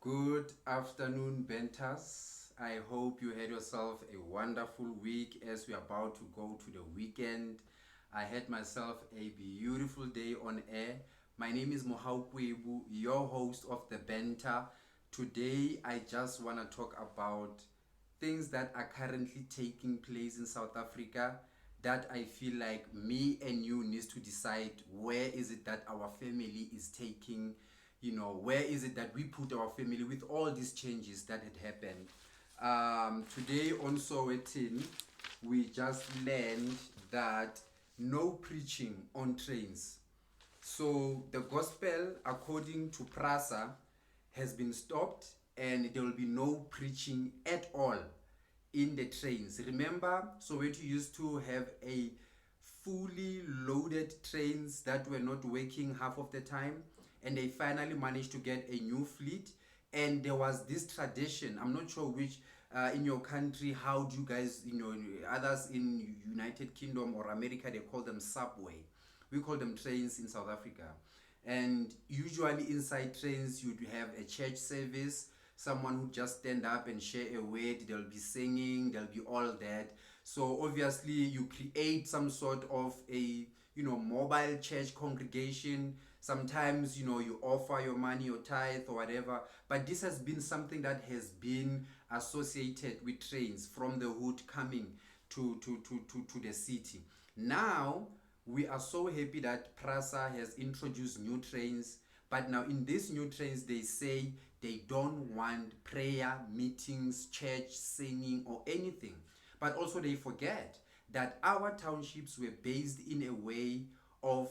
Good afternoon, Bentas. I hope you had yourself a wonderful week as we're about to go to the weekend. I had myself a beautiful day on air. My name is Mohau, your host of the Benta. Today, I just want to talk about things that are currently taking place in South Africa that I feel like me and you needs to decide where is it that our family is taking, where is it that we put our family with all these changes that had happened. Today on Sowetan, we just learned that no preaching on trains. So the gospel, according to Prasa, has been stopped and there will be no preaching at all in the trains. Remember, Soweto used to have a fully loaded trains that were not working half of the time, and they finally managed to get a new fleet. And there was this tradition. I'm not sure which in your country, how do you guys, others in United Kingdom or America, they call them subway. We call them trains in South Africa. And usually inside trains, you'd have a church service, someone who just stand up and share a word, they'll be singing, there'll be all that. So obviously you create some sort of a mobile church congregation. Sometimes you offer your money or tithe or whatever, but this has been something that has been associated with trains from the hood coming to the city. Now we are so happy that Prasa has introduced new trains, but now in these new trains they say they don't want prayer, meetings, church, singing or anything. But also they forget that our townships were based in a way of,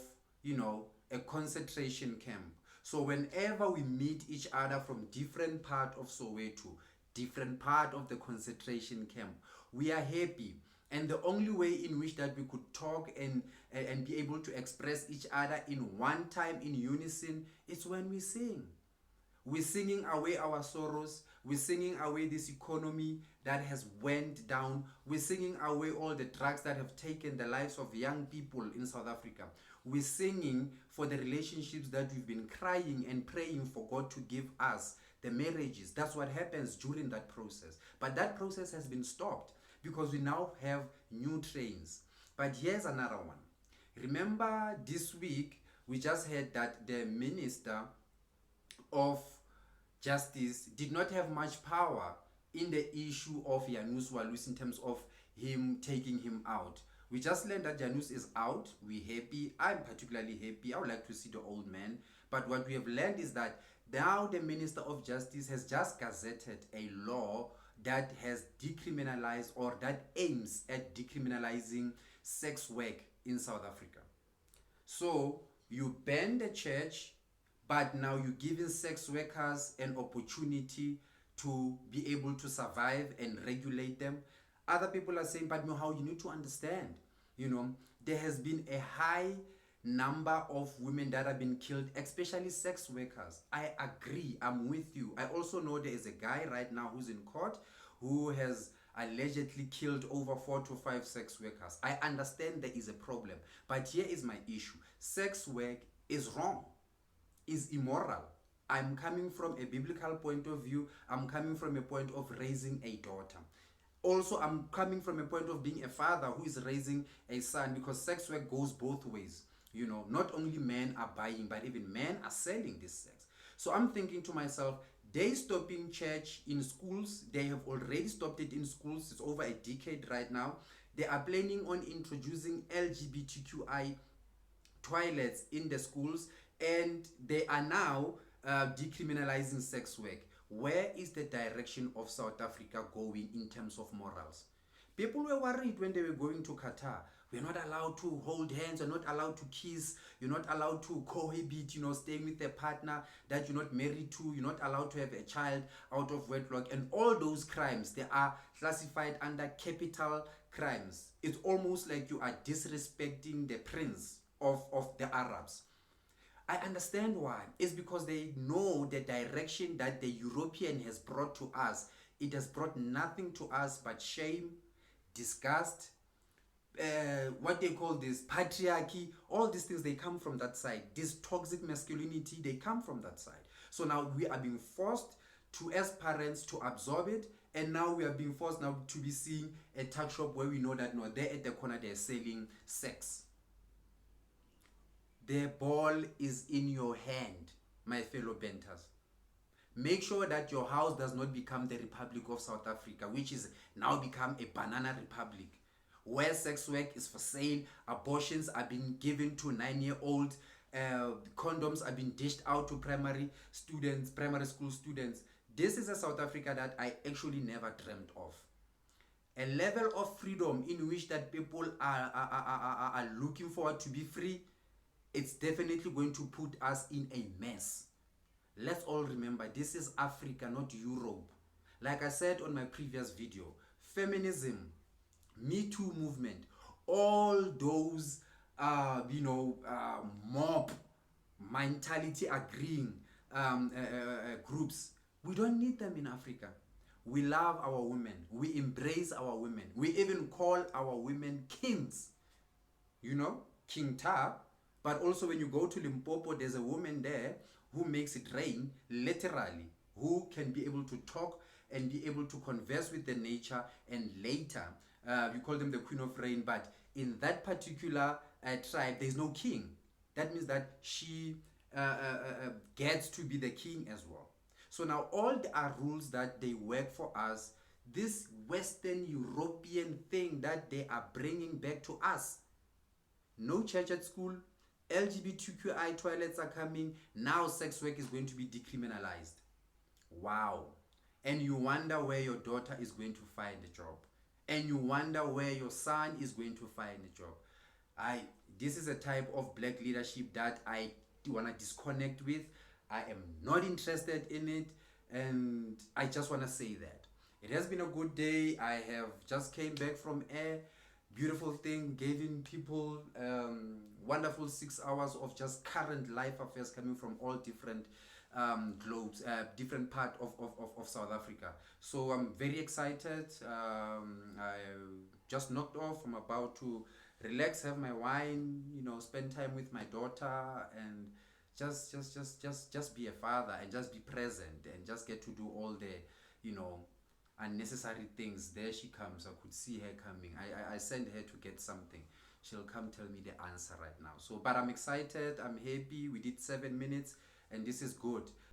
a concentration camp. So whenever we meet each other from different part of Soweto, different part of the concentration camp, we are happy. And the only way in which that we could talk and be able to express each other in one time in unison is when we sing. We're singing away our sorrows. We're singing away this economy that has went down. We're singing away all the drugs that have taken the lives of young people in South Africa. We're singing for the relationships that we've been crying and praying for God to give us, the marriages. That's what happens during that process. But that process has been stopped because we now have new trains. But here's another one. Remember this week, we just heard that the Minister of Justice did not have much power in the issue of Janus Walus in terms of him taking him out. We just learned that Janus is out. We're happy. I'm particularly happy. I would like to see the old man. But what we have learned is that now the Minister of Justice has just gazetted a law that has decriminalized or that aims at decriminalizing sex work in South Africa. So you ban the church, but now you're giving sex workers an opportunity to be able to survive and regulate them. Other people are saying, but how you need to understand, there has been a high number of women that have been killed, especially sex workers. I agree, I'm with you. I also know there is a guy right now who's in court who has allegedly killed over 4 to 5 sex workers. I understand there is a problem, but here is my issue. Sex work is wrong, is immoral. I'm coming from a biblical point of view. I'm coming from a point of raising a daughter. Also, I'm coming from a point of being a father who is raising a son, because sex work goes both ways. Not only men are buying, but even men are selling this sex. So I'm thinking to myself, they stopping church in schools. They have already stopped it in schools. It's over a decade right now. They are planning on introducing LGBTQI toilets in the schools, and they are now decriminalizing sex work. Where is the direction of South Africa going in terms of morals? People were worried when they were going to Qatar. We're not allowed to hold hands, you're not allowed to kiss, you're not allowed to cohabit, staying with a partner that you're not married to, you're not allowed to have a child out of wedlock, and all those crimes, they are classified under capital crimes. It's almost like you are disrespecting the prince of the Arabs. I understand why. It's because they know the direction that the European has brought to us. It has brought nothing to us but shame, disgust, what they call this patriarchy. All these things, they come from that side. This toxic masculinity, they come from that side. So now we are being forced to as parents to absorb it, and now we are being forced now to be seeing a tuck shop where we know that no, they're at the corner, they're selling sex. The ball is in your hand, my fellow benters. Make sure that your house does not become the Republic of South Africa, which is now become a banana republic, where sex work is for sale, abortions are being given to 9-year-olds, condoms are being dished out to primary school students. This is a South Africa that I actually never dreamt of. A level of freedom in which that people are looking forward to be free, it's definitely going to put us in a mess. Let's all remember, this is Africa, not Europe. Like I said on my previous video, feminism, Me Too movement, all those mob mentality agreeing groups, we don't need them in Africa. We love our women, we embrace our women, we even call our women kings. King Ta. But also when you go to Limpopo, there's a woman there who makes it rain, literally, who can be able to talk and be able to converse with the nature, and later you call them the Queen of Rain. But in that particular tribe, there's no king. That means that she gets to be the king as well. So now all are rules that they work for us, this Western European thing that they are bringing back to us. No church at school, LGBTQI toilets are coming, now sex work is going to be decriminalized. Wow. And you wonder where your daughter is going to find a job, and you wonder where your son is going to find a job. This is a type of black leadership that I want to disconnect with. I am not interested in it, and I just want to say that it has been a good day. I have just came back from air, beautiful thing, giving people wonderful 6 hours of just current life affairs coming from all different globes, different part of South Africa. So I'm very excited. I just knocked off. I'm about to relax, have my wine, spend time with my daughter, and just be a father, and just be present, and just get to do all the unnecessary things. There she comes. I could see her coming. I sent her to get something. She'll come tell me the answer right now. So, but I'm excited, I'm happy. We did 7 minutes, and this is good.